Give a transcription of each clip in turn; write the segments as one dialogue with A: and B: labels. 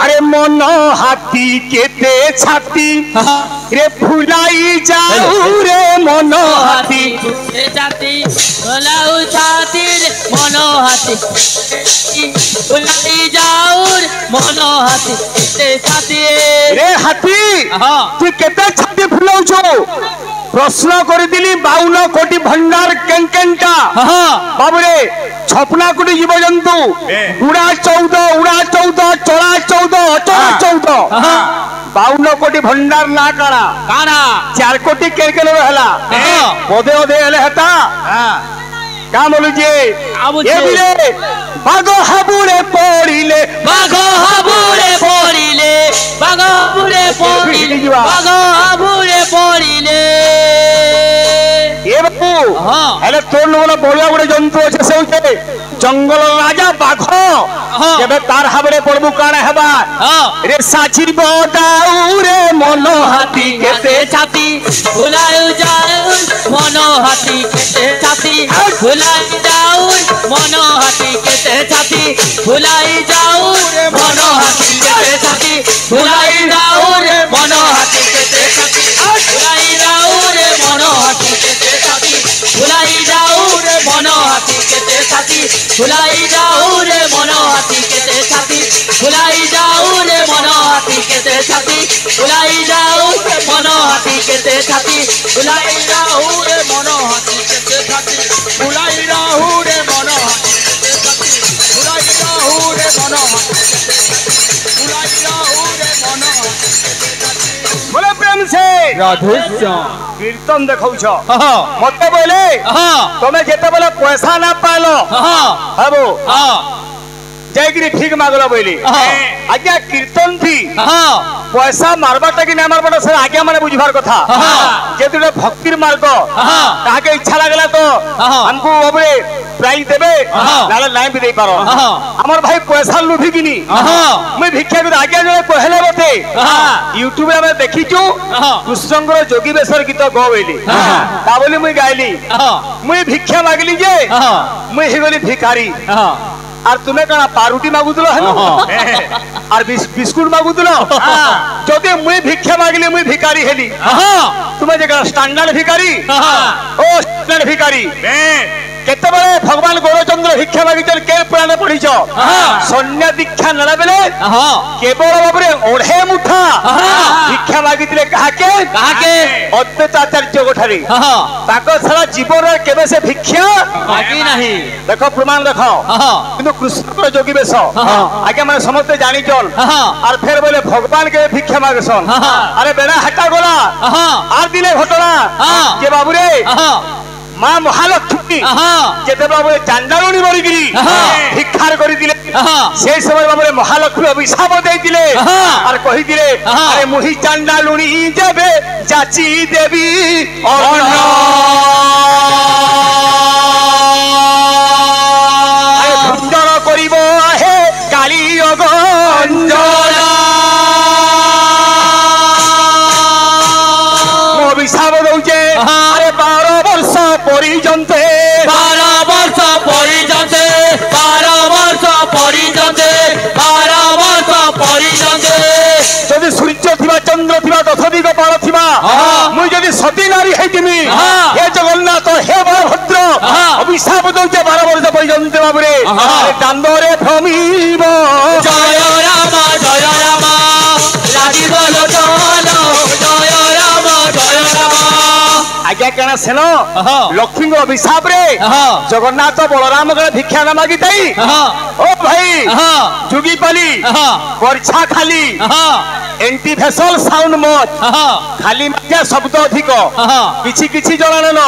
A: अरे मन हाथी केते छाती रे फुलाई जाऊ रे मन हाथी
B: छाती फुलाऊ छाती मन हाथी फुलाई जाऊ मन हाथी छाती
A: रे हाथी तू केते छाती फुलाऊ छो प्रश्न करदिली 52 कोटी भंडार केंकेंटा बाबरे 56 कोटी जीव जंतु उड़ा 14 चला 14 52 कोटी भंडार ना काना
B: काना
A: 4 कोटी केरकेल हला ओदे ओदे हले हता का बोलु जे ए बिले बागो हाबुरे पड़िले
B: बागो हाबुरे पड़िले बागो हाबुरे पड़िले बागो हाबुरे पड़िले
A: ए बाबू हेले तोर लोगला बड़िया बड़े जंतु আছে से उठे जंगल राजा बाघ जेबे तार हाबरे पड़बू काना हेबा रे साचिर बदाऊ रे मन हाथी केते
B: छाती फुलाऊ जाऊ मन हाथी केते छाती फुलाई जाऊ मन हाथी केते छाती फुलाई जाऊ मन हाथी केते छाती फुलाई जाऊ मन हाथी केते छाती फुलाई जाऊ मन हाथी केते छाती फुलाई जाऊ मन हाथी केते छाती फुलाई जाऊ मन हाथी केते छाती फुलाई जाऊ मन हाथी केते छाती फुलाई जाऊ मन हाथी केते छाती फुलाई जाऊ मन हाथी केते छाती फुलाई जाऊ मन हाथी केते छाती फुलाई जाऊ मन हाथी केते छाती फुलाई जाऊ मन हाथी केते छाती
A: बोले प्रेम से
C: राधे
A: कीर्तन देखौछ मते बोले तमे जेते बोले पैसा ना पालो हबो जयगिरी ठीक मागला बोली आज्ञा कीर्तन थी पैसा मारबाटा कि ना मारबाटा से आज्ञा माने बुझिबार कथा जेतुले भक्तिर मार्ग ताके इच्छा लागला तो हमको बाबरे प्राइज देबे नाले नाही भी दे पारो हमर भाई पैसा लुभी किनी मैं भिक्षा कर आज्ञा जने कहले बते यूट्यूब में देखिछु कृष्णंकर जोगी बेसर गीत गवेली ता बोली मैं गाइली मैं भिक्षा मागली जे मैं हेगली भिखारी और तुम्हें कना पारुटी मागुदलो है और बिस्कुट मागुदलो जदि मुई भिक्षा मागली मुई भिखारी हेली तुम्हें जे स्टैंडर्ड भिखारी ओ स्टैंडर्ड भिखारी केते बड़े भगवान गौरचंद्र भिक्षा मागिचल के पुराण पढ़िछ सन्या दीक्षा नला बेले केवल बाबरे ओढ़े मुठा भिक्षा मागितले काके अद्वैत आचार्य गोठारी ताको सारा जीवन रे केबे से भिक्षा
B: बाकी नहीं
A: देखो प्रमाण देखो किंतु कृष्ण जोगी बेस आगे माने समस्त जानी चल और फिर बोले भगवान के भिक्षा मागसन अरे बेड़ा हटा गोला आर दिने घटना के बाबू रे मां महालक्ष्मी जेते बाबू चांडालुनी मरिगिरी भिक्षार करि दिले से समय बाबू महालक्ष्मी अभिशाप दे दिले और कहि दिले अरे मुही चांडालुनी जेबे जाची देवी अन्न अरे भंजन करिवो हे काली गंजन अभिशाप दउचे अरे 12 वर्ष परिजन्ते
B: 12 वर्ष परिजन्ते 12 वर्ष परिजन्ते 12 वर्ष परिजन्ते
A: जदि सूर्य थिबा चंद्र थिबा दश दिग पाल थिबा मुई जदि सती नारी हेतिमी हे जगन्नाथ हे बलभद्र अभिशाप दउचे 12 वर्ष परिजन्ते बाबरे दांडरे भ्रमीब
B: जय राम राजीव लोचन जय राम
A: आज्ञा केना सेनो लक्ष्मी को अभिशाप रे जगन्नाथ बलराम के भिक्षा न मागी ताई ओ भाई जुगी पाली वर्षा खाली एंटी भेसल साउंड मत खाली मात्या शब्द अधिक किछि किछि जणान न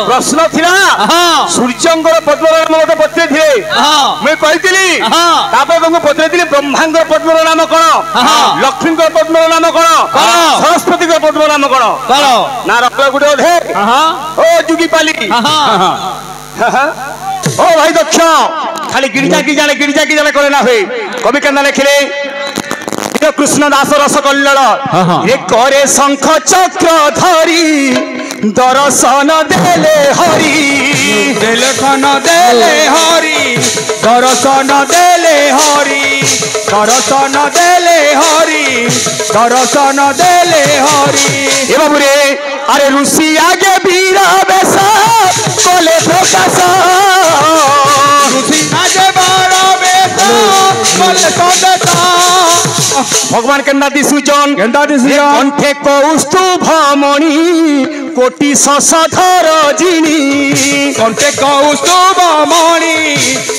A: प्रश्न थिला सूर्यंकर पद्मनाम मते पत्रे थिले मैं कहितली तापर तुमको पत्रे थिले ब्रह्मांकर पद्मनाम कोन लक्ष्मी को पद्मनाम कोन सरस्वती को पद्मनाम कोन ना रखला गुडे ओधे ओ जुगी पाली ओ भाई दक्ष खाली गिरिजा की जाने करे ना हुए कवि कंदा लिखले कृष्ण दास रस कल्लड़ रे करे शंख चक्र धरी दर्शन देले हरि
C: दर्शन देले हरि दर्शन देले हरि दर्शन देले हरि दर्शन देले हरि
A: ए बाबू रे अरे ऋषि आगे वीरा बेसा कोले प्रकाश
C: ऋषि आगे बारा बेसा कोले सदता
A: भगवान केंदा दिसुचन कंठे कौस्तुभ मणि कोटि शशधर जिनी
C: कंठे कौस्तुभ मणि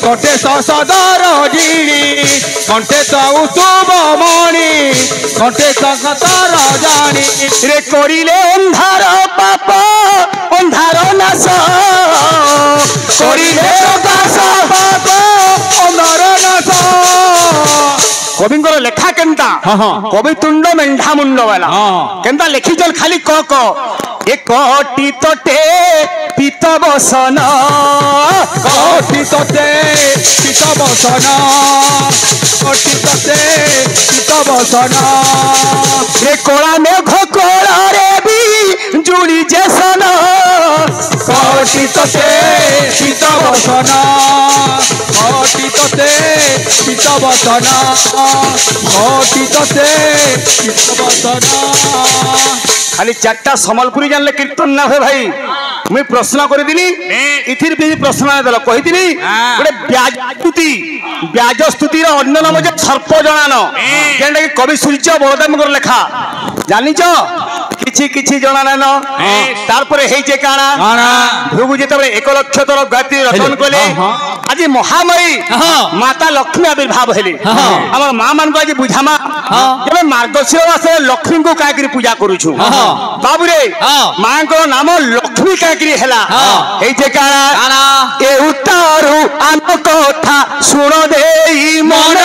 C: कोटि शशधर जिनी कंठे कौस्तुभ मणि कोटि शशधर जानी
A: रे करिले अंधार पाप अंधार नाश करिले प्रकाश
C: पाप अंधार नाश
A: कविंकर लेखा केंता कवि तुंड मेंढा मुंड वाला केंता लेखी चल खाली क एक कोटि तटे पित बसन
C: कोटि तटे पित बसन कोटि तटे पित बसन
A: रे कोला मेघ कोला रे भी जुड़ी जैसन
C: कोटि तटे पित बसन कोटि तटे पित बसन कोटि तटे पित बसन
A: खाली चारटा सम्बलपुरी जानले कीर्तन ना हो भाई मुई प्रश्न कर दिनी इथिर भी प्रश्न देल कहि दिनी गोटे ब्याज स्तुति रो अन्य नाम जे सर्प जणान केनटा कि कवि सूर्य बलदेव लेखा जानि छ किछि किछि जणा न तार पर हे जे काना भृगु जेतबे 1 लाख तर गायत्री रचन कले आज महामारी माता लक्ष्मी आविर्भाव हेली हमर मां मान को आज बुझामा जेबे मार्गशीर मास लक्ष्मी को काकरी पूजा करू छु बाबू रे मां को नाम लक्ष्मी काकरी हेला हे जे काना ए उतारू आन कथा सुन देई मन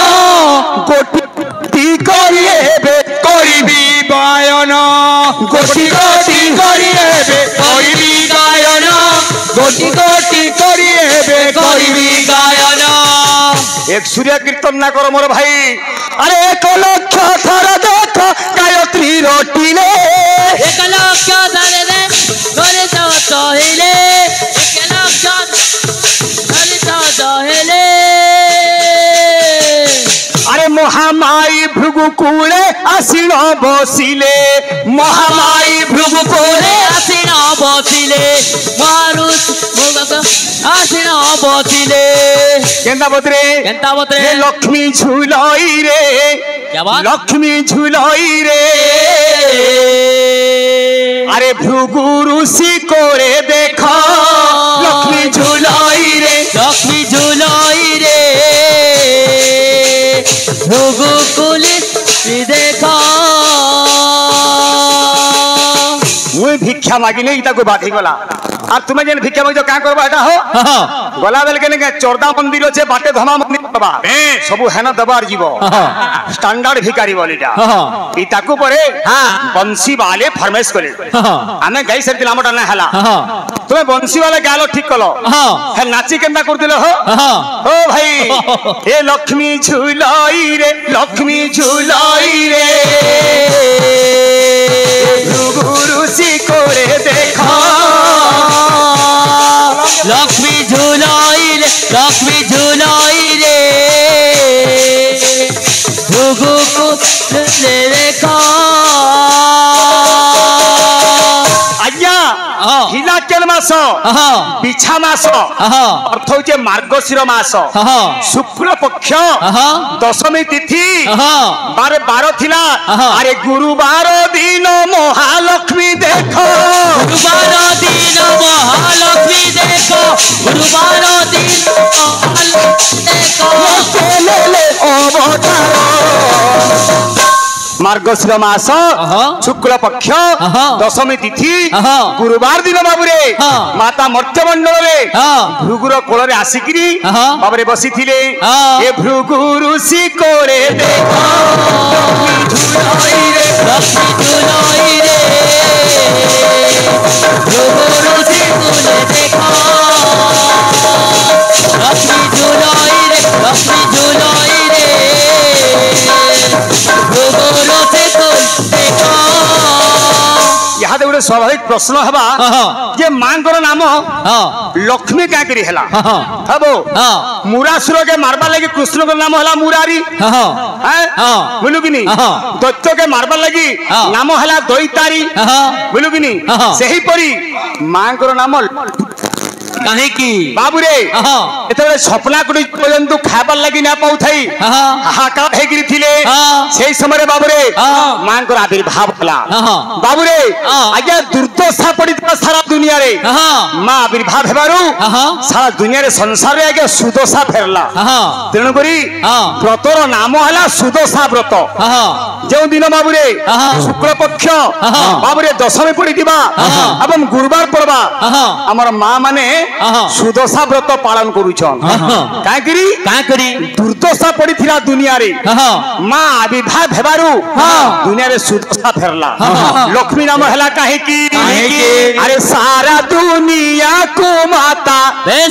A: गोटी करिएबे करिबी
C: गायन
A: गोटी गोटी
C: करिएबे करिबी गायन गोटी गोटी करिएबे करिबी गायन
A: एक सूर्य कीर्तन ना करो मोर भाई अरे 1 लाख थर देख गायत्री रोटिले
B: 1 लाख धरे दे घरे तो तहिले 1 लाख धरे तो तहिले
A: अरे महामाई भृगु कूले आसीन बसिले महामाई भृगु कूले
B: आसीन बसिले मारुस भगत आसीन बसिले
A: केंता बतरे
B: रे
A: लक्ष्मी झुलाई रे
B: क्या बात
A: लक्ष्मी झुलाई रे अरे भृगु ऋषि कोरे देखा लक्ष्मी झुलाई रे
B: लक्ष्मी झुलाई रे भृगु कुले देखा
A: मुई भिक्षा मागिले इता को बाधी गला और तुमे जेन भिक्षा मागो का करबा एटा हो गला बेल के ने चोरदा मंदिर छे बाटे धमा मंदिर बाबा सबु हेन दबार जीवो स्टैंडर्ड भिखारी बोलीटा इता को परे बंसी वाले फरमाइश करे आमे गाई से दिला मटा ना हला तुमे बंसी वाले गालो ठीक कलो हे नाची केंदा कर दिलो हो ओ भाई ए लक्ष्मी झुलाई रे लक्ष्मी झुलाई रे ऋषि कोरे देखा
B: लक्ष्मी झुलाई रे भृगु को देखा
A: आज्ञा हिला केल मास बिछा मास अर्थ होचे मार्गशीर मास शुक्ल पक्ष दशमी तिथि बारे 12 थिला अरे गुरुवार दिन महालक्ष्मी देखो
B: गुरुवार दिन महालक्ष्मी देखो गुरुवार दिन
A: मार्गशीर मास शुक्ल पक्ष दशमी तिथि गुरुवार दिन बाबूरे माता मर्त्य मंडल भृगुर कोल आसिकी बाबूरे बसी थिले ए भृगु ऋषि कोरे देखो
B: लक्ष्मी झुलाई रे भृगु ऋषि कोले देखो लक्ष्मी झुलाई रे भृगु ऋषि कोले देखो
A: यहाँ गोटे स्वाभाविक प्रश्न हवा जे मांकर नाम लक्ष्मी क्या करी हला हबो मुरासुर के मारबा लगी कृष्ण को नाम हला मुरारी बोलू कि नहीं दैत्य के मारबा लगी नाम हला दैतारी बोलू कि नहीं सही परी मांकर नाम
B: कहीं की
A: बाबू रे एतबे सपना कुटी पर्यंत खाबार लगी ना पाउ थई हाहाकार हेगिरी थिले सेही समय रे बाबू रे मां को आविर्भाव हला बाबू रे आज्ञा दुर्दशा पड़ितला सारा दुनिया रे मां आविर्भाव हेबारु सारा दुनिया रे संसार रे आज्ञा सुदशा फेरला तेणु करी व्रतर नाम हला सुदशा व्रत जो दिन बाबू रे शुक्ल पक्ष बाबू रे दशमी पड़ितिबा एवं गुरुवार पड़बा हमर मां माने सुदशा व्रत पालन करूछन काकरी दुर्दशा पड़िथिला दुनिया रे मां आविर्भाव हेबारु दुनिया रे सुदशा फेरला लक्ष्मी नाम हला काहे की अरे सारा दुनिया को माता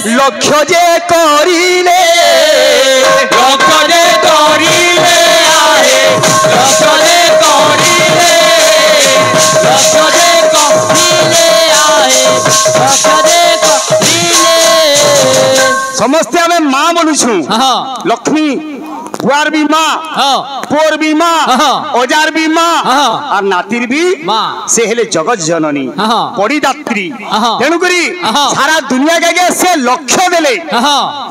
A: लक्ष्य जे करिले आहे लक्ष्य जे करिले समस्ते हमें माँ बोलुछु लक्ष्मी बुआर भी माँ पोर भी माँ औजार भी माँ और नातिर भी से हेले जगत जननी पड़ीदात्री तेणुकरी सारा दुनिया के से लक्ष्य देले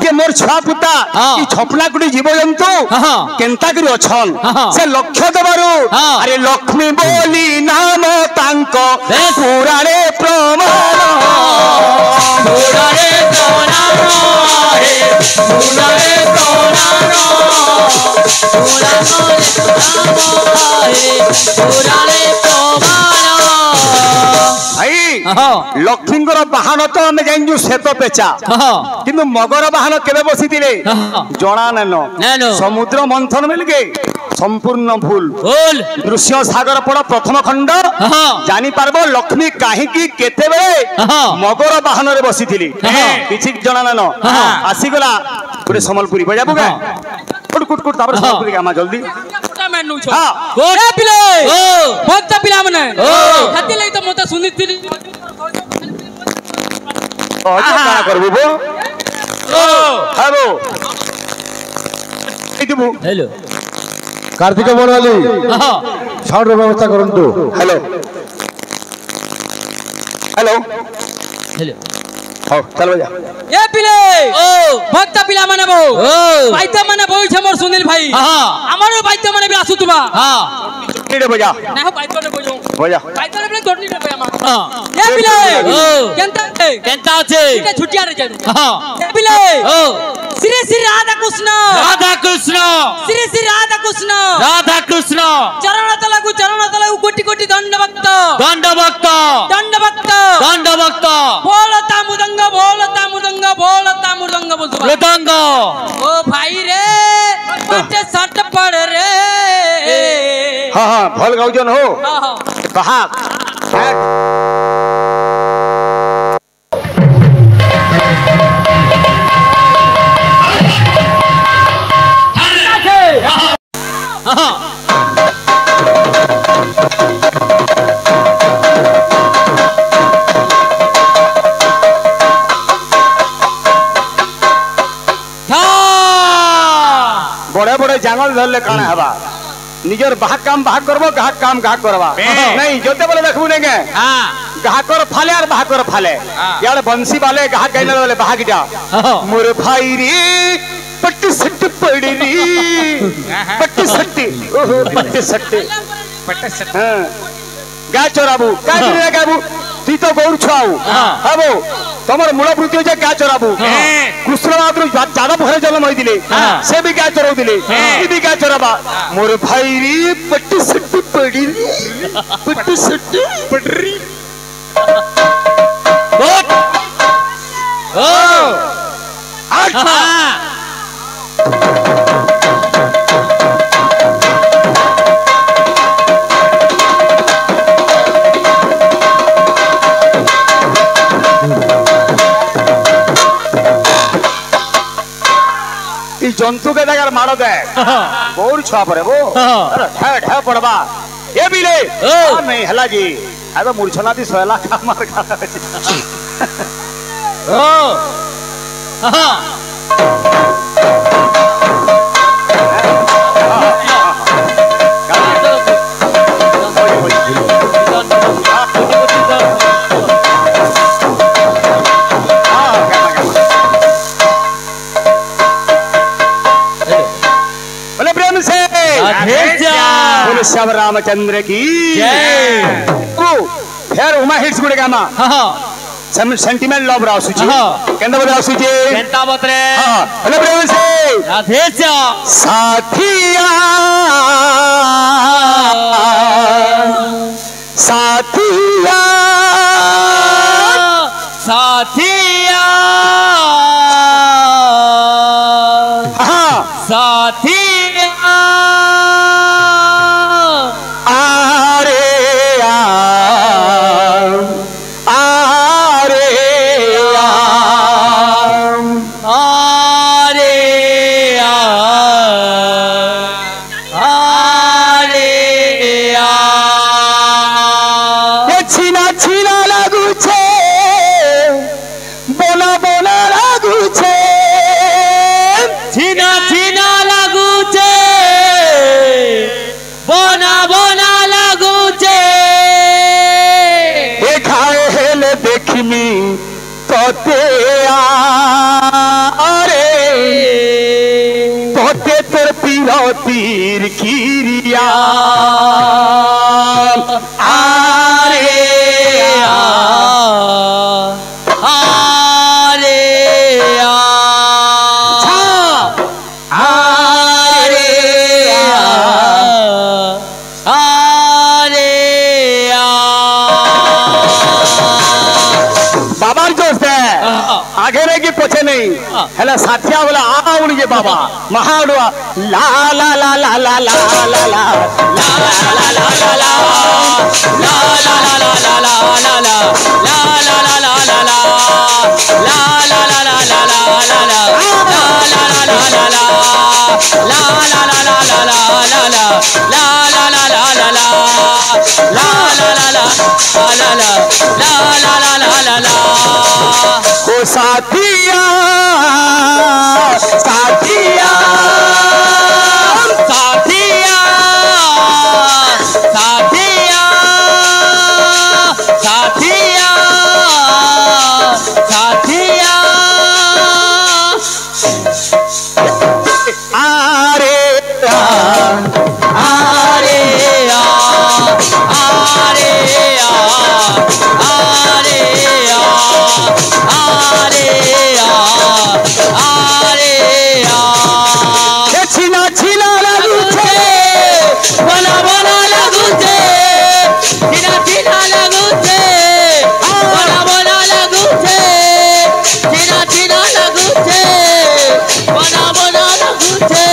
A: जे मोर छुआ पुता ई छपना कुटी जीव जंतु केंता करी अछन से लक्ष्य देबारु अरे लक्ष्मी बोली नाम तांको पुराणे प्रमाण लक्ष्मी बाहन तो आम जाइजु श्वेत पेचा किंतु मगर बाहन केबे बसी जना न समुद्र मंथन मिलके संपूर्ण भूल दृश्य सागर पड़ प्रथम खंड जानी पारबो लक्ष्मी कहीं केते बेले मगर बाहन रे बसी किछि जना न आसीगला गोटे सम्बलपुरी बजाबू गा कुट कुट कुट तापर सम्बलपुरी गामा जल्दी
B: मेनू छ ए पिले भक्त पिला मने खाती लई तो मते सुनिथिली
A: का करबो बो hello इदिबू
B: hello
C: Kartik Banawali sound व्यवस्था करंतु
A: हेलो हेलो
B: हेलो
A: हो चल बजा
B: ए पिले भक्त पिला माने बो बाइते माने बोइ छ मोर सुनील भाई हमरो बाइते माने भी आसुतबा
A: रे बजा
B: ना बाइते ने बजो
A: बजा
B: बाइते ने धरनी रे बया मा ए पिले केंता আছে এটা ছুটিয়া রে যাই ए पिले श्री श्री राधा कृष्ण श्री श्री राधा कृष्ण चरण तलगु कोटि कोटि दंड भक्त बोलता मुदंग मृदंग ओ भाई रे पट सट पड़ रे
A: हां भल गाउजन हो कहा बड़े बड़े जंगल धरले काना हवा निजर बाहा काम बाहा करबो गाहा काम गाहा करबा नहीं जोते बोले देखबू नेगे गाहा कर फाले और बाहा कर फाले यार बंसी वाले गाहा कहने वाले बाहा गिटा मोर भाई रे पट्टी सट्टी पड़ी री पट्टी सट्टी ओहो पट्टी सट्टी हां गा चोराबू का दिने गाबू ती तो गौर छाऊ हबो तमर मूल वृत्ति जे गा चोराबू कृष्ण मात्र ज्यादा भरे जन्म होई दिले से भी गा चोराउ दिले ई भी गा चोराबा मोर भाई रे पट्टी सट्टी पड़ी री पट्टी सट्टी पड़ी ओ अच्छा जंतु के जगह मार दे बहुत छुआ पड़े वो ठे ठे पड़वा ये भी ले नहीं हला जी আরে মূর্ছনা দি সয়লা আমার খারাপ আছে
B: ও আহা
A: बोले श्याम रामचंद्र की
B: जय
A: फिर उमा हिट्स गुड़े गामा सेंटिमेंट लव राव सुची केंद्र बता सुची
B: केंता बतरे
A: हेलो प्रेम से
B: राधे
A: साथिया साथिया
B: साथिया साथिया
A: तोते तोर पीरो तीर किरिया आगे नहीं कि पछे नहीं हेला साथिया बोला आ उड़ के बाबा महाडवा ला ला ला ला ला ला ला ला ला ओ साथिया साथिया
B: साथिया साथिया साथिया साथिया
A: आरे
B: आरे आरे
A: छिना छिना लगुचे
B: बना बना लगुचे छिना छिना लगुचे बना बना लगुचे छिना छिना लगुचे बना बना लगुचे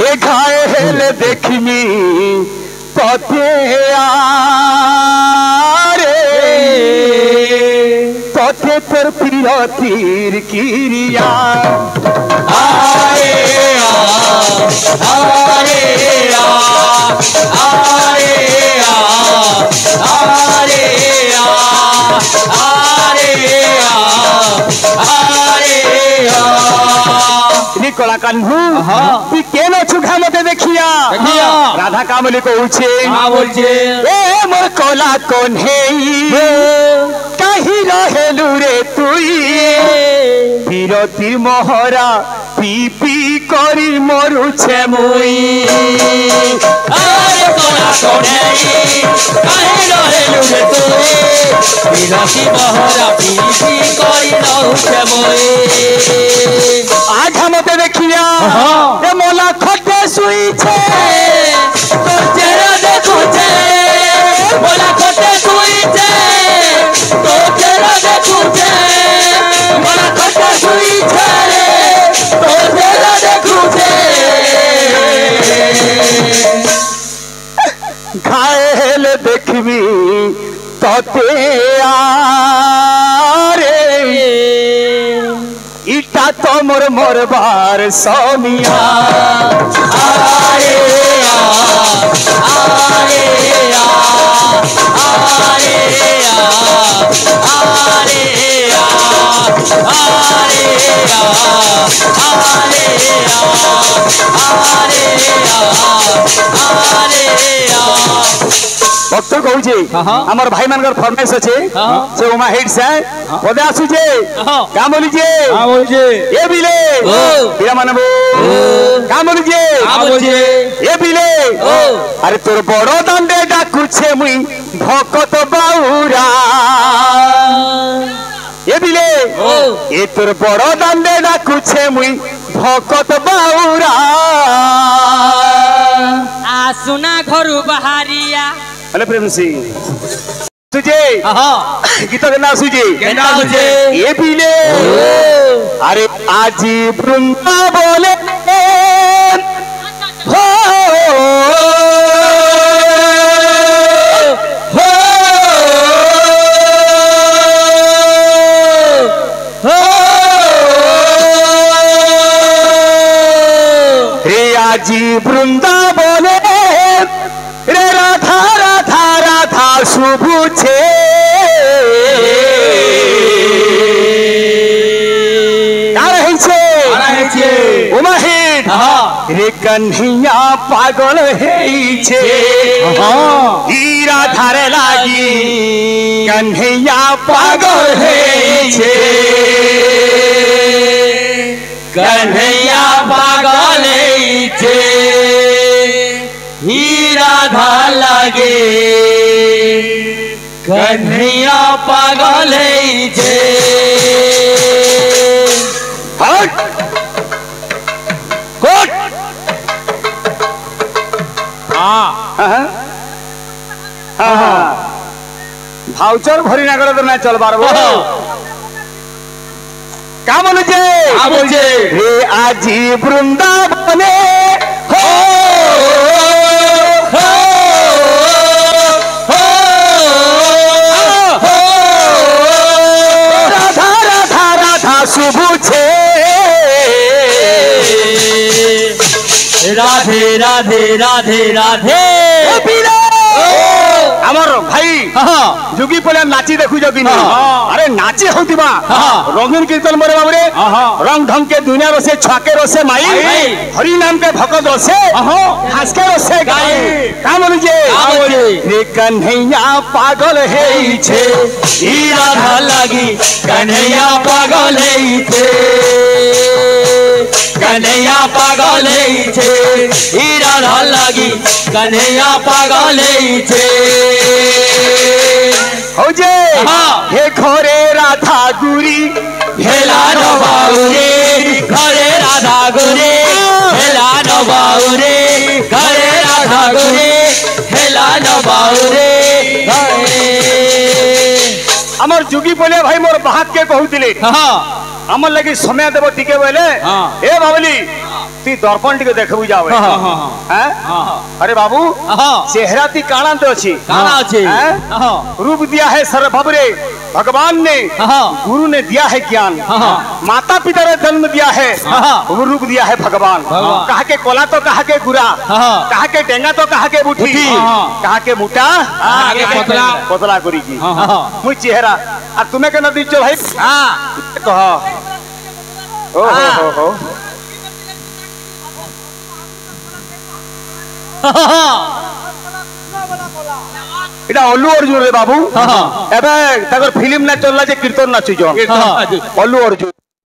A: ए घाए हेले देखनी पते पते पर प्रिय तीर किरिया कला कान्हू तू केन छुखा मते देखिया राधा कामली कहूछे ए मोर कला कन्हेई कहीं रहेलु रे तुई বিরতির মহরা পি পি করি মরুছে মুই
B: আরে তোরা কোনে কাহে রহেলু রে তুই বিরতি মহরা পি পি করি মরুছে মুই
A: আঘা মতে দেখিয়া এ মোলা খটে শুইছে
B: তোর চেহারা দেখুছে মোলা খটে শুইছে তোর চেহারা দেখুছে মোলা খটে শুইছে তোর চেহারা দেখুছে
A: ঘায়েল দেখবি ততে আরে ইটা তোমর মরবার সমিয়া
B: আরে আরে
A: भक्त कहूचे हमर भाई मानकर फरमाइश अच्छे से उमा हिट से पदे आसुचे का बोलिजे ए बिले बिया मानबो का बोलिजे ए बिले अरे तोर बड़ दंडे डाकुछे मुई भकत बाउरा ए बिले ए तोर बड़ दंडे डाकुछे मुई भकत बाउरा
B: आसुना घरु बहारिया
A: अरे प्रेम सिंह सुजे गीत के नाम सुजे ये पीले अरे आजी वृंदा बोले हो रे आजी वृंदा बोले रे राधा राधा राधा शुभुछे रे कन्हैया पागल हेइछे ई राधारे लागी कन्हैया पागल हेइछे
B: कन्हैया पागल हेइछे ही राधा लागे कन्हैया पागल हेइछे
A: हट कोट भाउचर भरी नागड़ तो ना चल पारबो का बोलुचे रे आजी वृंदावने हो राधा राधा राधा शुभुछे
B: राधे राधे राधे राधे
A: आमर भाई जुगी पले नाची देखु जगिनी अरे नाची होतिबा रंगीन कीर्तन मोरे बाबरे रंग ढंग के दुनिया रसे छाके रसे माई हरि नाम के भक्त रसे हंस के रसे गाई का बोलिजे रे कन्हैया पागल हेइछे
B: ई राधा लागी कन्हैया पागल हेइछे कन्हैया पागल हेइछे ई राधा लागी कन्हैया पागल हेइछे
A: होजे हे घरे राधा गुरी
B: हेला नबाउरे घरे राधा गुरे हेला नबाउरे घरे राधा गुरे हेला नबाउरे घरे
A: हमर जुगी बोले भाई मोर बात के कहउतिले हमर लगी समय देबो टिके बोले ए बाबली ती दर्पण टिके देखबु जावे हैं अरे बाबू चेहरा ती काणा तो अछि रूप दिया है सर्वभवरे भगवान ने गुरु ने दिया है ज्ञान माता पिता ने जन्म दिया है वो रूप दिया है भगवान कहा के कोला तो कहा के गुरा कहा के डेंगा तो कहा के बुठी कहा के मुटा पतला करी की मुई चेहरा आ तुम्हें के नदी चल भाई कह ओ हो इटा अल्लू अर्जुन रे बाबू एबे तकर फिल्म ना चलला जे कीर्तन नाचु जो अल्लू अर्जुन